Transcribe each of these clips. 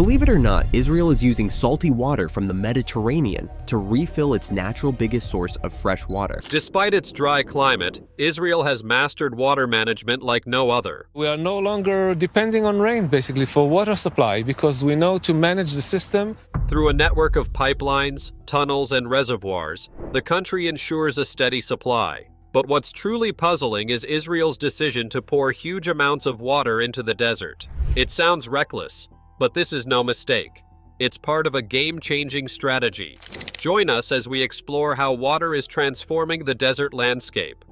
Believe it or not, Israel is using salty water from the Mediterranean to refill its natural biggest source of fresh water. Despite its dry climate, Israel has mastered water management like no other. We are no longer depending on rain, basically, for water supply because we know to manage the system. Through a network of pipelines, tunnels, and reservoirs, the country ensures a steady supply. But what's truly puzzling is Israel's decision to pour huge amounts of water into the desert. It sounds reckless, but this is no mistake. It's part of a game-changing strategy. Join us as we explore how water is transforming the desert landscape.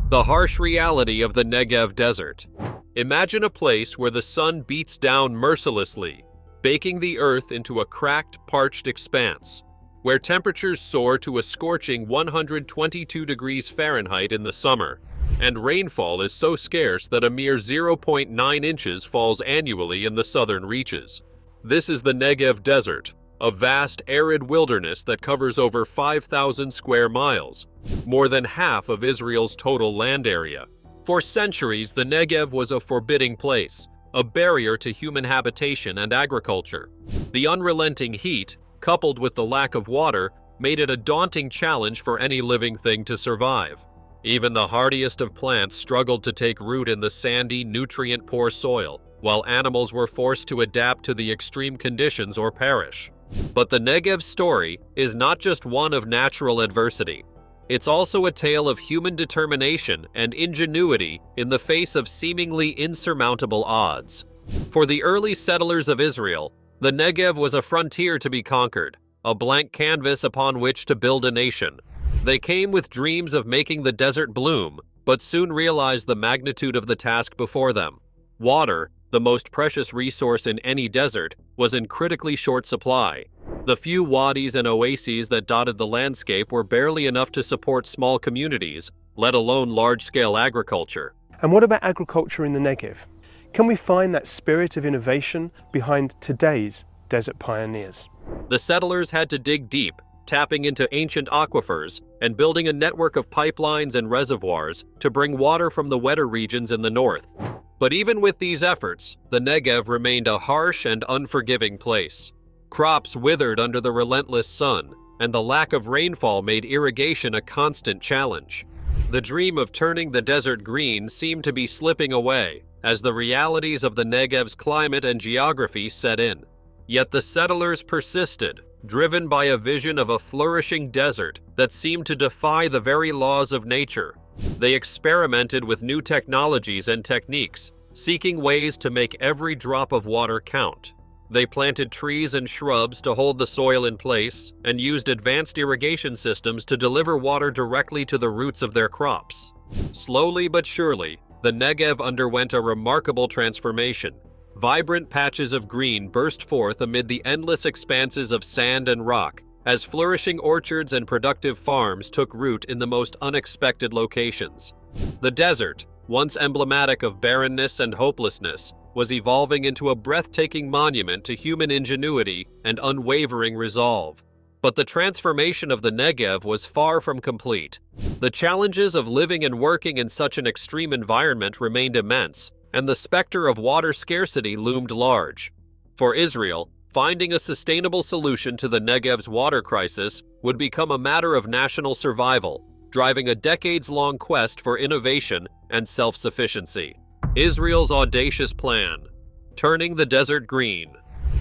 The harsh reality of the Negev desert. Imagine a place where the sun beats down mercilessly, baking the earth into a cracked, parched expanse, where temperatures soar to a scorching 122 degrees Fahrenheit in the summer, and rainfall is so scarce that a mere 0.9 inches falls annually in the southern reaches. This is the Negev Desert, a vast arid wilderness that covers over 5,000 square miles, more than half of Israel's total land area. For centuries, the Negev was a forbidding place, a barrier to human habitation and agriculture. The unrelenting heat, coupled with the lack of water, made it a daunting challenge for any living thing to survive. Even the hardiest of plants struggled to take root in the sandy, nutrient-poor soil, while animals were forced to adapt to the extreme conditions or perish. But the Negev's story is not just one of natural adversity. It's also a tale of human determination and ingenuity in the face of seemingly insurmountable odds. For the early settlers of Israel, the Negev was a frontier to be conquered, a blank canvas upon which to build a nation. They came with dreams of making the desert bloom, but soon realized the magnitude of the task before them. Water, the most precious resource in any desert, was in critically short supply. The few wadis and oases that dotted the landscape were barely enough to support small communities, let alone large-scale agriculture. And what about agriculture in the Negev? Can we find that spirit of innovation behind today's desert pioneers? The settlers had to dig deep, tapping into ancient aquifers and building a network of pipelines and reservoirs to bring water from the wetter regions in the north. But even with these efforts, the Negev remained a harsh and unforgiving place. Crops withered under the relentless sun, and the lack of rainfall made irrigation a constant challenge. The dream of turning the desert green seemed to be slipping away as the realities of the Negev's climate and geography set in. Yet the settlers persisted, driven by a vision of a flourishing desert that seemed to defy the very laws of nature. They experimented with new technologies and techniques, seeking ways to make every drop of water count. They planted trees and shrubs to hold the soil in place and used advanced irrigation systems to deliver water directly to the roots of their crops. Slowly but surely, the Negev underwent a remarkable transformation. Vibrant patches of green burst forth amid the endless expanses of sand and rock, as flourishing orchards and productive farms took root in the most unexpected locations. The desert, once emblematic of barrenness and hopelessness, was evolving into a breathtaking monument to human ingenuity and unwavering resolve. But the transformation of the Negev was far from complete. The challenges of living and working in such an extreme environment remained immense, and the specter of water scarcity loomed large. For Israel, finding a sustainable solution to the Negev's water crisis would become a matter of national survival, driving a decades-long quest for innovation and self-sufficiency. Israel's audacious plan: turning the desert green.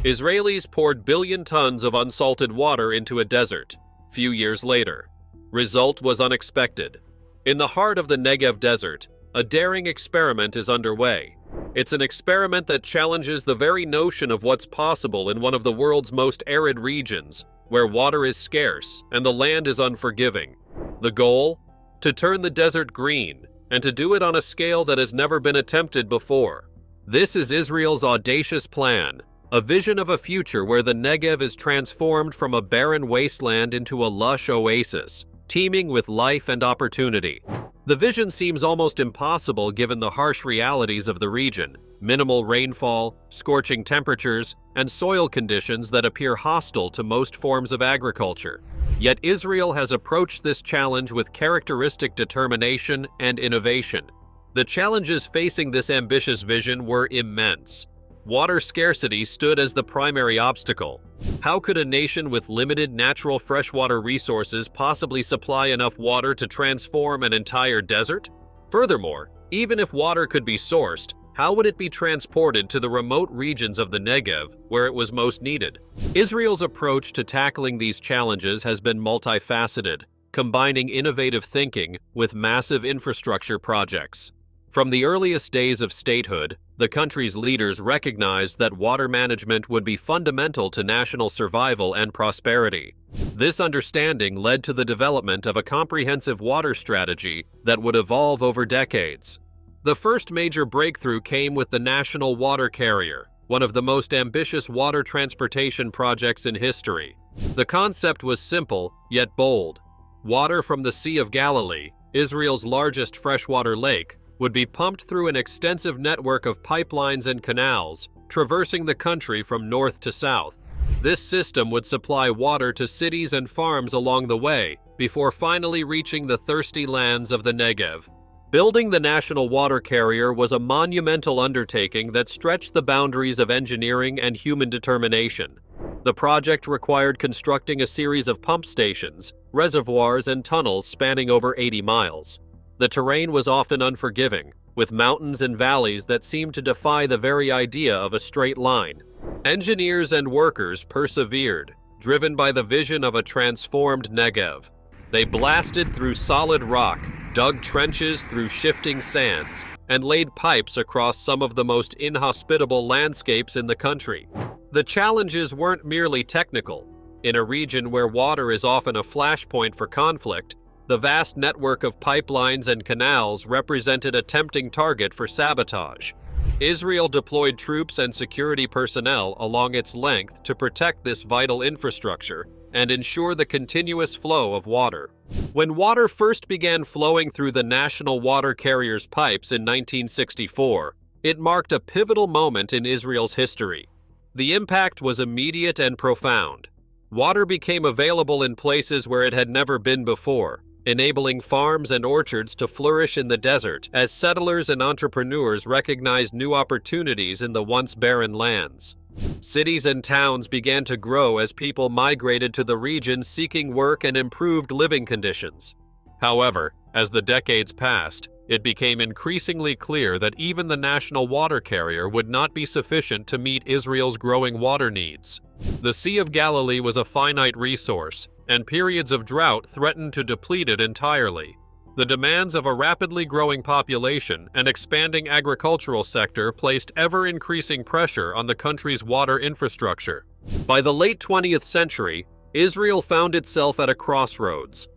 Israelis poured billion tons of unsalted water into a desert. Few years later, result was unexpected. In the heart of the Negev desert, a daring experiment is underway. It's an experiment that challenges the very notion of what's possible in one of the world's most arid regions, where water is scarce and the land is unforgiving. The goal? To turn the desert green, and to do it on a scale that has never been attempted before. This is Israel's audacious plan, a vision of a future where the Negev is transformed from a barren wasteland into a lush oasis, teeming with life and opportunity. The vision seems almost impossible given the harsh realities of the region: minimal rainfall, scorching temperatures, and soil conditions that appear hostile to most forms of agriculture. Yet Israel has approached this challenge with characteristic determination and innovation. The challenges facing this ambitious vision were immense. Water scarcity stood as the primary obstacle. How could a nation with limited natural freshwater resources possibly supply enough water to transform an entire desert? Furthermore, even if water could be sourced, how would it be transported to the remote regions of the Negev, where it was most needed? Israel's approach to tackling these challenges has been multifaceted, combining innovative thinking with massive infrastructure projects. From the earliest days of statehood, the country's leaders recognized that water management would be fundamental to national survival and prosperity. This understanding led to the development of a comprehensive water strategy that would evolve over decades. The first major breakthrough came with the National Water Carrier, one of the most ambitious water transportation projects in history. The concept was simple, yet bold. Water from the Sea of Galilee, Israel's largest freshwater lake, would be pumped through an extensive network of pipelines and canals, traversing the country from north to south. This system would supply water to cities and farms along the way, before finally reaching the thirsty lands of the Negev. Building the National Water Carrier was a monumental undertaking that stretched the boundaries of engineering and human determination. The project required constructing a series of pump stations, reservoirs, and tunnels spanning over 80 miles. The terrain was often unforgiving, with mountains and valleys that seemed to defy the very idea of a straight line. Engineers and workers persevered, driven by the vision of a transformed Negev. They blasted through solid rock, dug trenches through shifting sands, and laid pipes across some of the most inhospitable landscapes in the country. The challenges weren't merely technical. In a region where water is often a flashpoint for conflict, the vast network of pipelines and canals represented a tempting target for sabotage. Israel deployed troops and security personnel along its length to protect this vital infrastructure and ensure the continuous flow of water. When water first began flowing through the National Water Carrier's pipes in 1964, it marked a pivotal moment in Israel's history. The impact was immediate and profound. Water became available in places where it had never been before, enabling farms and orchards to flourish in the desert as settlers and entrepreneurs recognized new opportunities in the once barren lands. Cities and towns began to grow as people migrated to the region seeking work and improved living conditions. However, as the decades passed, it became increasingly clear that even the National Water Carrier would not be sufficient to meet Israel's growing water needs. The Sea of Galilee was a finite resource, and periods of drought threatened to deplete it entirely. The demands of a rapidly growing population and expanding agricultural sector placed ever-increasing pressure on the country's water infrastructure. By the late 20th century, Israel found itself at a crossroads.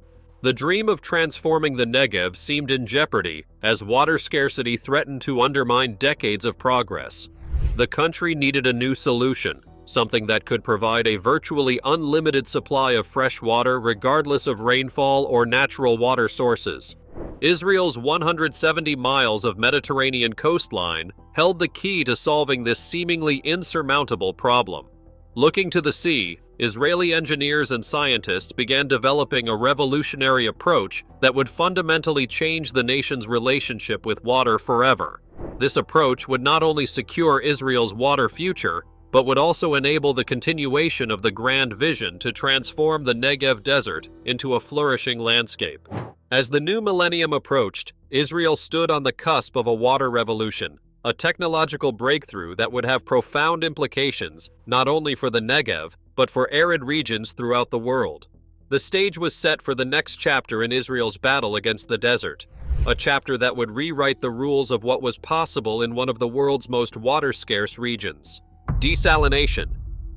The dream of transforming the Negev seemed in jeopardy as water scarcity threatened to undermine decades of progress. The country needed a new solution, something that could provide a virtually unlimited supply of fresh water regardless of rainfall or natural water sources. Israel's 170 miles of Mediterranean coastline held the key to solving this seemingly insurmountable problem. Looking to the sea, Israeli engineers and scientists began developing a revolutionary approach that would fundamentally change the nation's relationship with water forever. This approach would not only secure Israel's water future, but would also enable the continuation of the grand vision to transform the Negev desert into a flourishing landscape. As the new millennium approached, Israel stood on the cusp of a water revolution, a technological breakthrough that would have profound implications not only for the Negev, but for arid regions throughout the world. The stage was set for the next chapter in Israel's battle against the desert, a chapter that would rewrite the rules of what was possible in one of the world's most water-scarce regions. Desalination,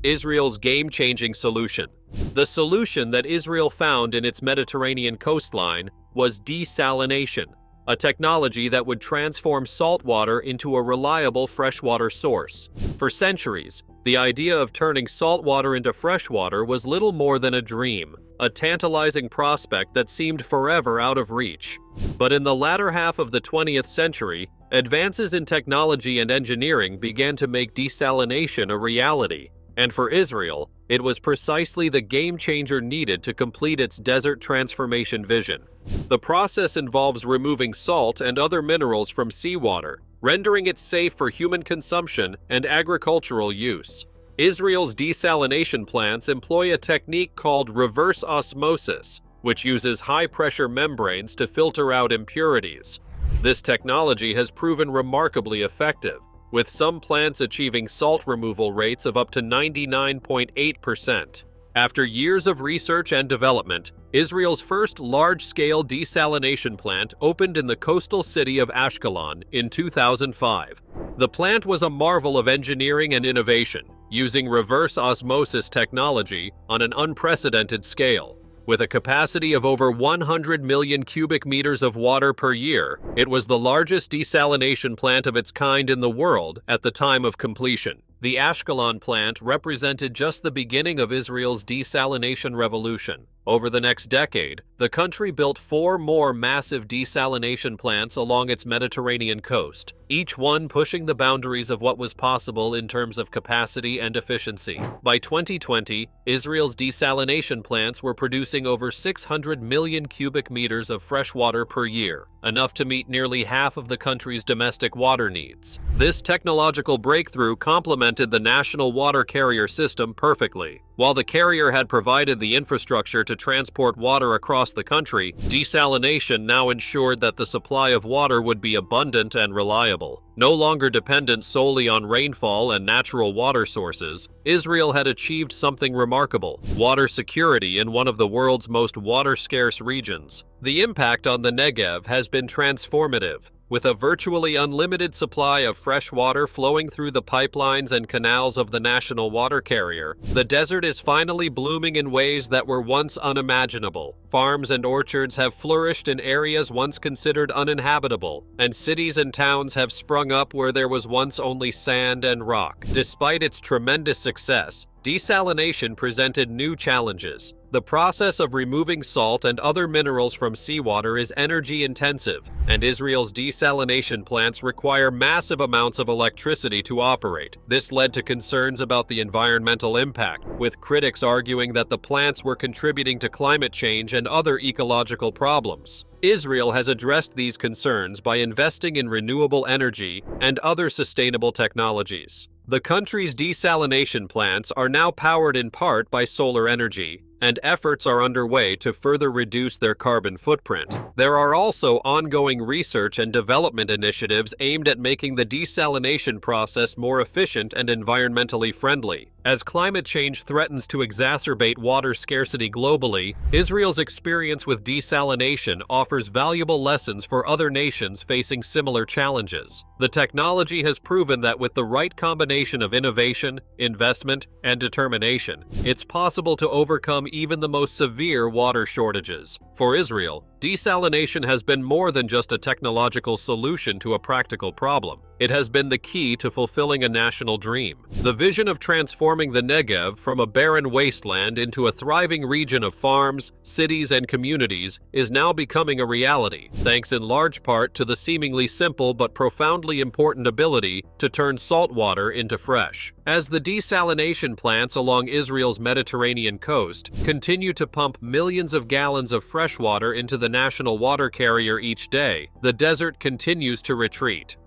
Israel's game-changing solution. The solution that Israel found in its Mediterranean coastline was desalination, a technology that would transform salt water into a reliable freshwater source. For centuries, the idea of turning salt water into freshwater was little more than a dream, a tantalizing prospect that seemed forever out of reach. But in the latter half of the 20th century, advances in technology and engineering began to make desalination a reality. And for Israel, it was precisely the game-changer needed to complete its desert transformation vision. The process involves removing salt and other minerals from seawater, rendering it safe for human consumption and agricultural use. Israel's desalination plants employ a technique called reverse osmosis, which uses high-pressure membranes to filter out impurities. This technology has proven remarkably effective, with some plants achieving salt removal rates of up to 99.8%. After years of research and development, Israel's first large-scale desalination plant opened in the coastal city of Ashkelon in 2005. The plant was a marvel of engineering and innovation, using reverse osmosis technology on an unprecedented scale. With a capacity of over 100 million cubic meters of water per year, it was the largest desalination plant of its kind in the world at the time of completion. The Ashkelon plant represented just the beginning of Israel's desalination revolution. Over the next decade, the country built 4 more massive desalination plants along its Mediterranean coast, each one pushing the boundaries of what was possible in terms of capacity and efficiency. By 2020, Israel's desalination plants were producing over 600 million cubic meters of fresh water per year, enough to meet nearly half of the country's domestic water needs. This technological breakthrough complemented the national water carrier system perfectly. While the carrier had provided the infrastructure to transport water across the country, desalination now ensured that the supply of water would be abundant and reliable. No longer dependent solely on rainfall and natural water sources, Israel had achieved something remarkable: water security in one of the world's most water-scarce regions. The impact on the Negev has been transformative. With a virtually unlimited supply of fresh water flowing through the pipelines and canals of the national water carrier, the desert is finally blooming in ways that were once unimaginable. Farms and orchards have flourished in areas once considered uninhabitable, and cities and towns have sprung up where there was once only sand and rock. Despite its tremendous success, desalination presented new challenges. The process of removing salt and other minerals from seawater is energy-intensive, and Israel's desalination plants require massive amounts of electricity to operate. This led to concerns about the environmental impact, with critics arguing that the plants were contributing to climate change and other ecological problems. Israel has addressed these concerns by investing in renewable energy and other sustainable technologies. The country's desalination plants are now powered in part by solar energy, and efforts are underway to further reduce their carbon footprint. There are also ongoing research and development initiatives aimed at making the desalination process more efficient and environmentally friendly. As climate change threatens to exacerbate water scarcity globally, Israel's experience with desalination offers valuable lessons for other nations facing similar challenges. The technology has proven that with the right combination of innovation, investment, and determination, it's possible to overcome even the most severe water shortages. For Israel, desalination has been more than just a technological solution to a practical problem. It has been the key to fulfilling a national dream. The vision of transforming the Negev from a barren wasteland into a thriving region of farms, cities, and communities is now becoming a reality, thanks in large part to the seemingly simple but profoundly important ability to turn salt water into fresh. As the desalination plants along Israel's Mediterranean coast continue to pump millions of gallons of fresh water into the national water carrier each day, the desert continues to retreat.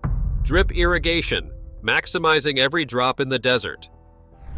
Drip irrigation, maximizing every drop in the desert.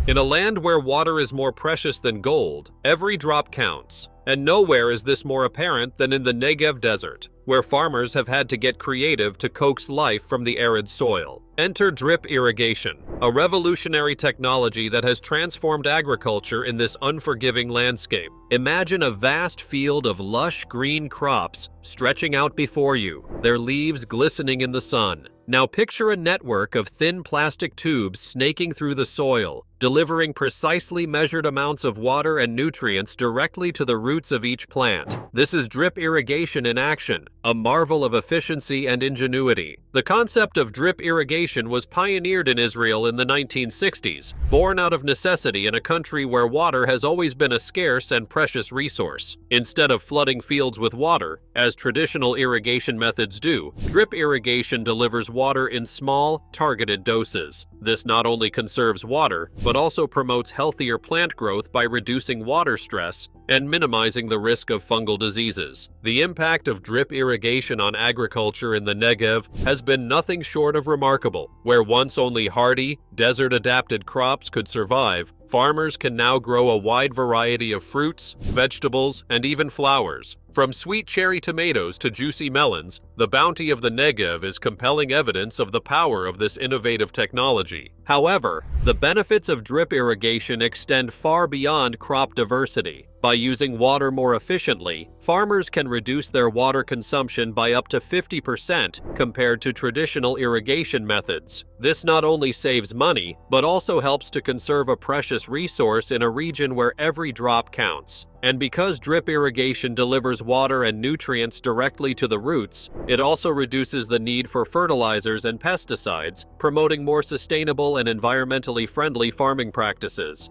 In a land where water is more precious than gold, every drop counts, and nowhere is this more apparent than in the Negev desert, where farmers have had to get creative to coax life from the arid soil. Enter drip irrigation, a revolutionary technology that has transformed agriculture in this unforgiving landscape. Imagine a vast field of lush green crops stretching out before you, their leaves glistening in the sun. Now picture a network of thin plastic tubes snaking through the soil, delivering precisely measured amounts of water and nutrients directly to the roots of each plant. This is drip irrigation in action, a marvel of efficiency and ingenuity. The concept of drip irrigation was pioneered in Israel in the 1960s, born out of necessity in a country where water has always been a scarce and precious resource. Instead of flooding fields with water, as traditional irrigation methods do, drip irrigation delivers water in small, targeted doses. This not only conserves water, but also promotes healthier plant growth by reducing water stress and minimizing the risk of fungal diseases. The impact of drip irrigation on agriculture in the Negev has been nothing short of remarkable. Where once only hardy, desert-adapted crops could survive, farmers can now grow a wide variety of fruits, vegetables, and even flowers. From sweet cherry tomatoes to juicy melons, the bounty of the Negev is compelling evidence of the power of this innovative technology. However, the benefits of drip irrigation extend far beyond crop diversity. By using water more efficiently, farmers can reduce their water consumption by up to 50% compared to traditional irrigation methods. This not only saves money, but also helps to conserve a precious resource in a region where every drop counts. And because drip irrigation delivers water and nutrients directly to the roots, it also reduces the need for fertilizers and pesticides, promoting more sustainable and environmentally friendly farming practices.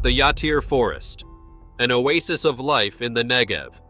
The Yatir Forest, an oasis of life in the Negev.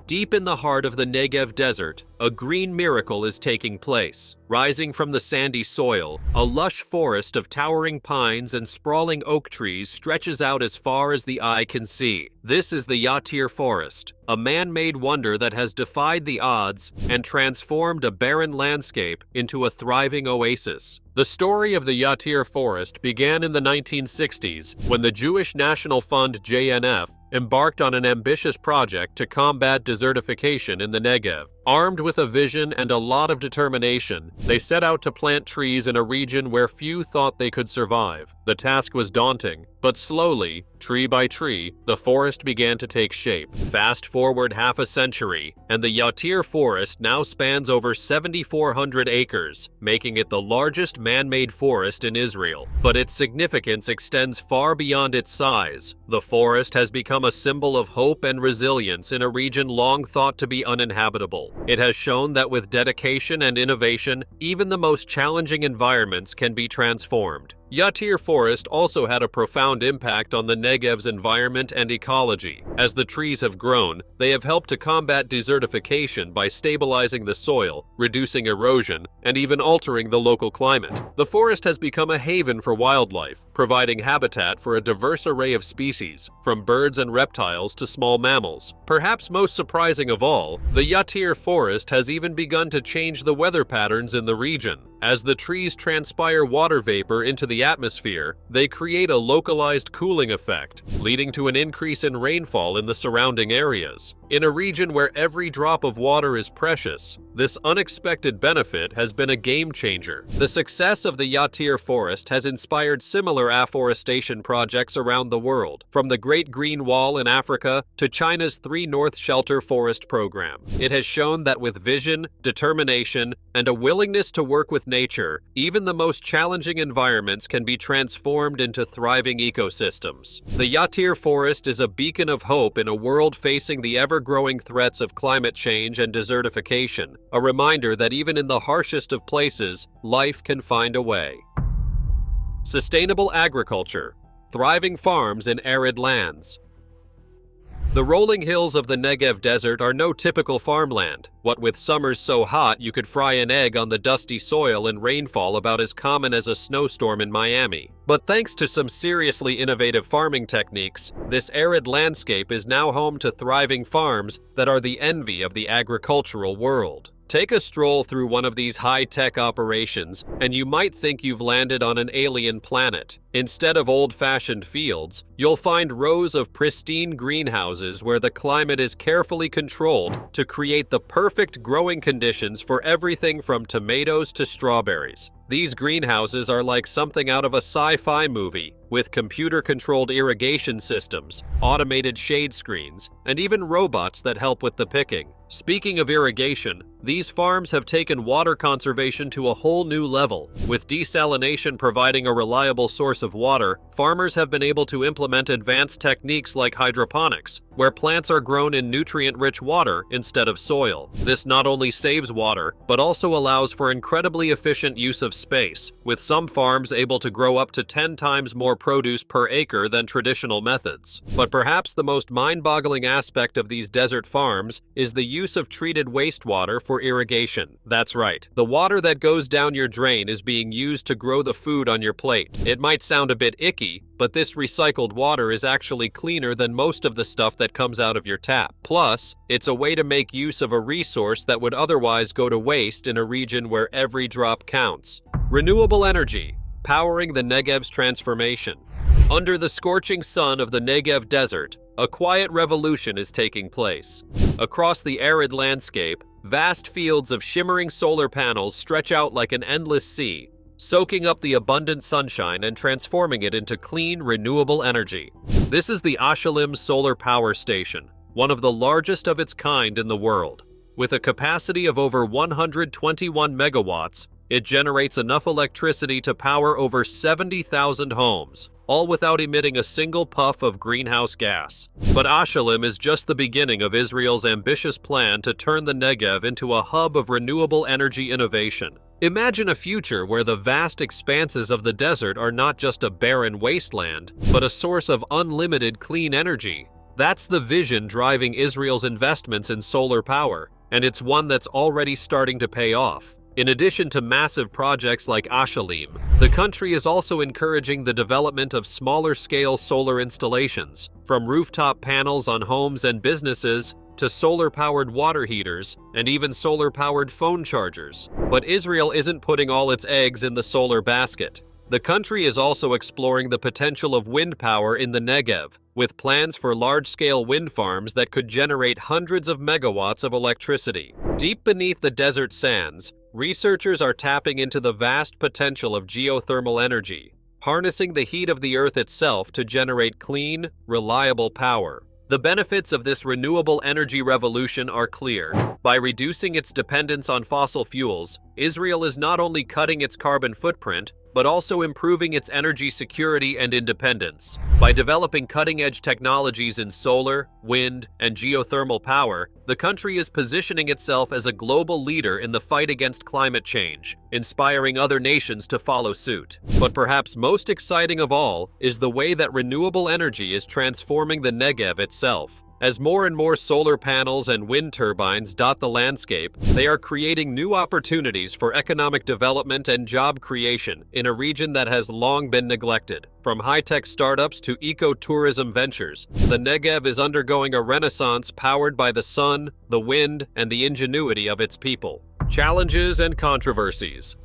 Deep in the heart of the Negev desert, a green miracle is taking place. Rising from the sandy soil, a lush forest of towering pines and sprawling oak trees stretches out as far as the eye can see. This is the Yatir Forest, a man-made wonder that has defied the odds and transformed a barren landscape into a thriving oasis. The story of the Yatir Forest began in the 1960s when the Jewish National Fund JNF embarked on an ambitious project to combat desertification in the Negev. Armed with a vision and a lot of determination, they set out to plant trees in a region where few thought they could survive. The task was daunting, but slowly, tree by tree, the forest began to take shape. Fast forward half a century, and the Yatir Forest now spans over 7,400 acres, making it the largest man-made forest in Israel. But its significance extends far beyond its size. The forest has become a symbol of hope and resilience in a region long thought to be uninhabitable. It has shown that with dedication and innovation, even the most challenging environments can be transformed. Yatir Forest also had a profound impact on the Negev's environment and ecology. As the trees have grown, they have helped to combat desertification by stabilizing the soil, reducing erosion, and even altering the local climate. The forest has become a haven for wildlife, providing habitat for a diverse array of species, from birds and reptiles to small mammals. Perhaps most surprising of all, the Yatir Forest has even begun to change the weather patterns in the region. As the trees transpire water vapor into the atmosphere, they create a localized cooling effect, leading to an increase in rainfall in the surrounding areas. In a region where every drop of water is precious, this unexpected benefit has been a game changer. The success of the Yatir Forest has inspired similar afforestation projects around the world, from the Great Green Wall in Africa to China's 3 North Shelter Forest program. It has shown that with vision, determination, and a willingness to work with nature, even the most challenging environments can be transformed into thriving ecosystems. The Yatir Forest is a beacon of hope in a world facing the ever-growing threats of climate change and desertification, a reminder that even in the harshest of places, life can find a way. Sustainable agriculture, thriving farms in arid lands. The rolling hills of the Negev desert are no typical farmland. What with summers so hot you could fry an egg on the dusty soil and rainfall about as common as a snowstorm in Miami. But thanks to some seriously innovative farming techniques, this arid landscape is now home to thriving farms that are the envy of the agricultural world. Take a stroll through one of these high-tech operations, and you might think you've landed on an alien planet. Instead of old-fashioned fields, you'll find rows of pristine greenhouses where the climate is carefully controlled to create the perfect growing conditions for everything from tomatoes to strawberries. These greenhouses are like something out of a sci-fi movie, with computer-controlled irrigation systems, automated shade screens, and even robots that help with the picking. Speaking of irrigation, these farms have taken water conservation to a whole new level. With desalination providing a reliable source of water, farmers have been able to implement advanced techniques like hydroponics, where plants are grown in nutrient-rich water instead of soil. This not only saves water, but also allows for incredibly efficient use of space, with some farms able to grow up to 10 times more produce per acre than traditional methods. But perhaps the most mind-boggling aspect of these desert farms is the use of treated wastewater for irrigation. That's right, the water that goes down your drain is being used to grow the food on your plate. It might sound a bit icky, but this recycled water is actually cleaner than most of the stuff that comes out of your tap. Plus, it's a way to make use of a resource that would otherwise go to waste in a region where every drop counts. Renewable energy, powering the Negev's transformation. Under the scorching sun of the Negev desert, a quiet revolution is taking place. Across the arid landscape, vast fields of shimmering solar panels stretch out like an endless sea, soaking up the abundant sunshine and transforming it into clean, renewable energy. This is the Ashalim Solar Power Station, one of the largest of its kind in the world. With a capacity of over 121 megawatts, it generates enough electricity to power over 70,000 homes, all without emitting a single puff of greenhouse gas. But Ashalim is just the beginning of Israel's ambitious plan to turn the Negev into a hub of renewable energy innovation. Imagine a future where the vast expanses of the desert are not just a barren wasteland, but a source of unlimited clean energy. That's the vision driving Israel's investments in solar power, and it's one that's already starting to pay off. In addition to massive projects like Ashalim, the country is also encouraging the development of smaller-scale solar installations, from rooftop panels on homes and businesses to solar-powered water heaters and even solar-powered phone chargers. But Israel isn't putting all its eggs in the solar basket. The country is also exploring the potential of wind power in the Negev, with plans for large-scale wind farms that could generate hundreds of megawatts of electricity. Deep beneath the desert sands, researchers are tapping into the vast potential of geothermal energy, harnessing the heat of the Earth itself to generate clean, reliable power. The benefits of this renewable energy revolution are clear. By reducing its dependence on fossil fuels, Israel is not only cutting its carbon footprint, but also improving its energy security and independence. By developing cutting-edge technologies in solar, wind, and geothermal power, the country is positioning itself as a global leader in the fight against climate change, inspiring other nations to follow suit. But perhaps most exciting of all is the way that renewable energy is transforming the Negev itself. As more and more solar panels and wind turbines dot the landscape, they are creating new opportunities for economic development and job creation in a region that has long been neglected. From high-tech startups to eco-tourism ventures, the Negev is undergoing a renaissance powered by the sun, the wind, and the ingenuity of its people. Challenges and controversies.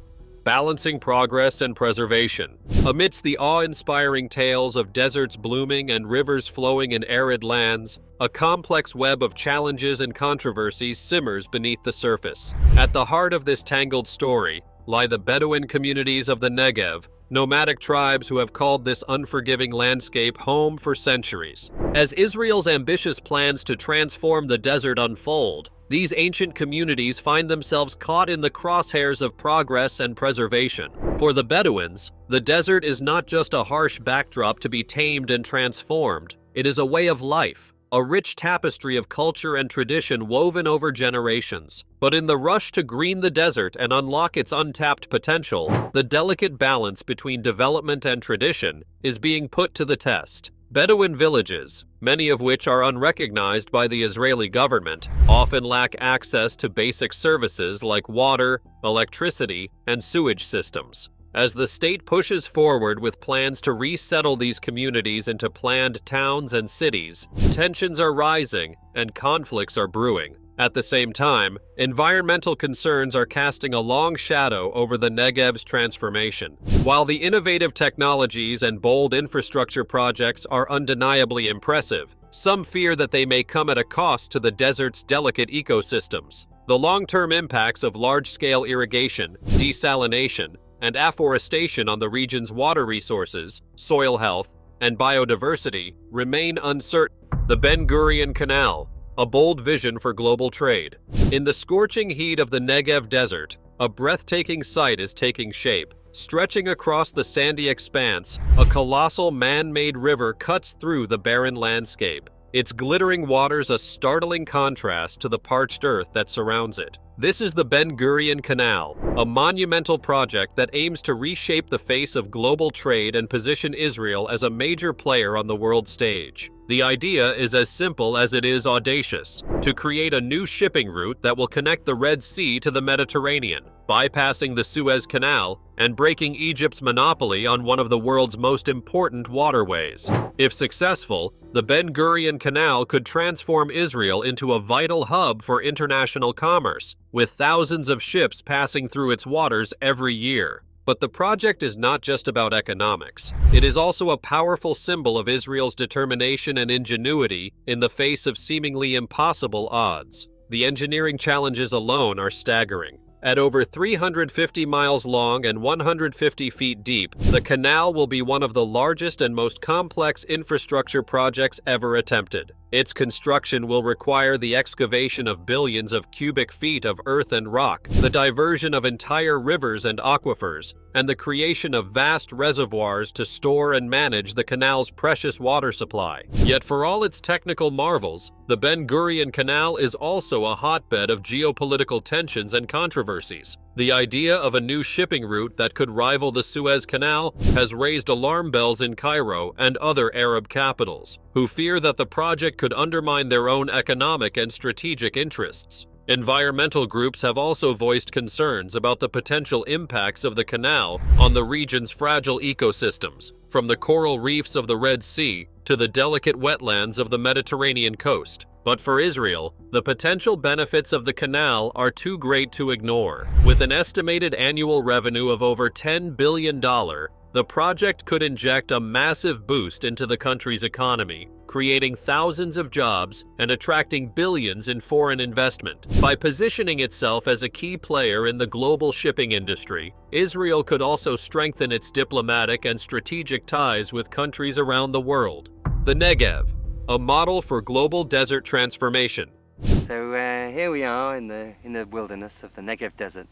Balancing progress and preservation. Amidst the awe-inspiring tales of deserts blooming and rivers flowing in arid lands, a complex web of challenges and controversies simmers beneath the surface. At the heart of this tangled story lie the Bedouin communities of the Negev, nomadic tribes who have called this unforgiving landscape home for centuries. As Israel's ambitious plans to transform the desert unfold, these ancient communities find themselves caught in the crosshairs of progress and preservation. For the Bedouins, the desert is not just a harsh backdrop to be tamed and transformed. It is a way of life, a rich tapestry of culture and tradition woven over generations. But in the rush to green the desert and unlock its untapped potential, the delicate balance between development and tradition is being put to the test. Bedouin villages, many of which are unrecognized by the Israeli government, often lack access to basic services like water, electricity, and sewage systems. As the state pushes forward with plans to resettle these communities into planned towns and cities, tensions are rising and conflicts are brewing. At the same time, environmental concerns are casting a long shadow over the Negev's transformation. While the innovative technologies and bold infrastructure projects are undeniably impressive, some fear that they may come at a cost to the desert's delicate ecosystems. The long-term impacts of large-scale irrigation, desalination, and afforestation on the region's water resources, soil health, and biodiversity remain uncertain. The Ben Gurion Canal, a bold vision for global trade. In the scorching heat of the Negev desert, a breathtaking sight is taking shape. Stretching across the sandy expanse, a colossal man-made river cuts through the barren landscape. its glittering waters a startling contrast to the parched earth that surrounds it. This is the Ben Gurion Canal, a monumental project that aims to reshape the face of global trade and position Israel as a major player on the world stage. The idea is as simple as it is audacious: to create a new shipping route that will connect the Red Sea to the Mediterranean, bypassing the Suez Canal and breaking Egypt's monopoly on one of the world's most important waterways. If successful, the Ben Gurion Canal could transform Israel into a vital hub for international commerce, with thousands of ships passing through its waters every year. But the project is not just about economics. It is also a powerful symbol of Israel's determination and ingenuity in the face of seemingly impossible odds. The engineering challenges alone are staggering. At over 350 miles long and 150 feet deep, the canal will be one of the largest and most complex infrastructure projects ever attempted. Its construction will require the excavation of billions of cubic feet of earth and rock, the diversion of entire rivers and aquifers, and the creation of vast reservoirs to store and manage the canal's precious water supply. Yet for all its technical marvels, the Ben Gurion Canal is also a hotbed of geopolitical tensions and controversies. The idea of a new shipping route that could rival the Suez Canal has raised alarm bells in Cairo and other Arab capitals, who fear that the project could undermine their own economic and strategic interests. Environmental groups have also voiced concerns about the potential impacts of the canal on the region's fragile ecosystems, from the coral reefs of the Red Sea to the delicate wetlands of the Mediterranean coast. But for Israel, the potential benefits of the canal are too great to ignore. With an estimated annual revenue of over $10 billion, the project could inject a massive boost into the country's economy, creating thousands of jobs and attracting billions in foreign investment. By positioning itself as a key player in the global shipping industry, Israel could also strengthen its diplomatic and strategic ties with countries around the world. The Negev, a model for global desert transformation. So here we are in the wilderness of the Negev desert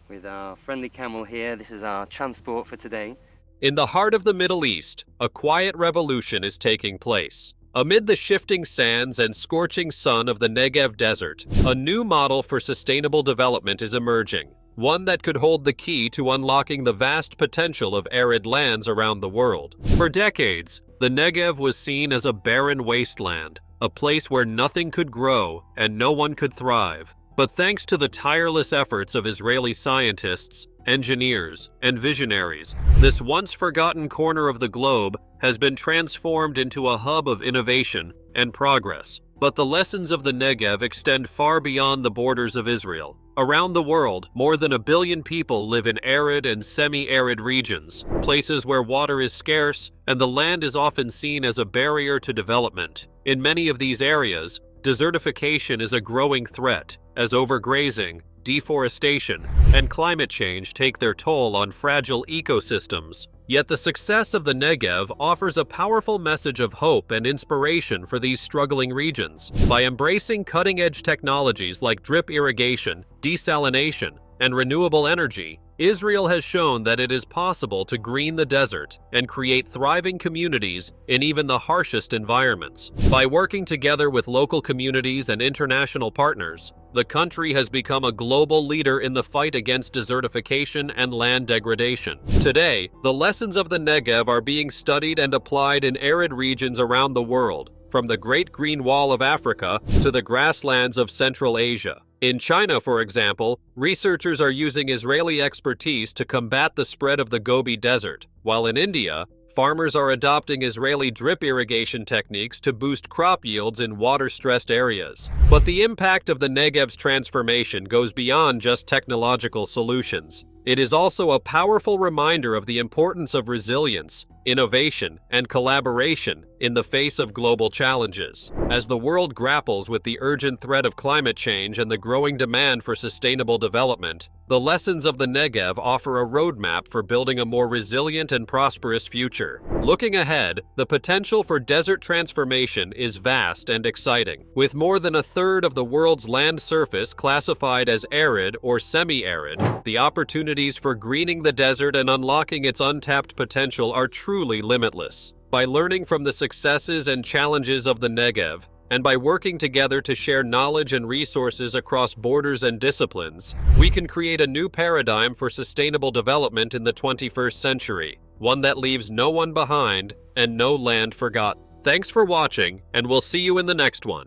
with our friendly camel here. This is our transport for today. In the heart of the Middle East, a quiet revolution is taking place. Amid the shifting sands and scorching sun of the Negev desert, a new model for sustainable development is emerging, one that could hold the key to unlocking the vast potential of arid lands around the world. For decades, the Negev was seen as a barren wasteland, a place where nothing could grow and no one could thrive. But thanks to the tireless efforts of Israeli scientists, engineers, and visionaries, this once forgotten corner of the globe has been transformed into a hub of innovation and progress. But the lessons of the Negev extend far beyond the borders of Israel. Around the world, more than 1 billion people live in arid and semi-arid regions, places where water is scarce and the land is often seen as a barrier to development. In many of these areas, desertification is a growing threat, as overgrazing, deforestation, and climate change take their toll on fragile ecosystems. Yet the success of the Negev offers a powerful message of hope and inspiration for these struggling regions. By embracing cutting-edge technologies like drip irrigation, desalination, and renewable energy, Israel has shown that it is possible to green the desert and create thriving communities in even the harshest environments. By working together with local communities and international partners, the country has become a global leader in the fight against desertification and land degradation. Today, the lessons of the Negev are being studied and applied in arid regions around the world, from the Great Green Wall of Africa to the grasslands of Central Asia. In China, for example, researchers are using Israeli expertise to combat the spread of the Gobi Desert, while in India, farmers are adopting Israeli drip irrigation techniques to boost crop yields in water-stressed areas. But the impact of the Negev's transformation goes beyond just technological solutions. It is also a powerful reminder of the importance of resilience, innovation, and collaboration in the face of global challenges. As the world grapples with the urgent threat of climate change and the growing demand for sustainable development, the lessons of the Negev offer a roadmap for building a more resilient and prosperous future. Looking ahead, the potential for desert transformation is vast and exciting. With more than a third of the world's land surface classified as arid or semi-arid, the opportunities for greening the desert and unlocking its untapped potential are truly limitless. By learning from the successes and challenges of the Negev, and by working together to share knowledge and resources across borders and disciplines, we can create a new paradigm for sustainable development in the 21st century, one that leaves no one behind and no land forgotten. Thanks for watching, and we'll see you in the next one.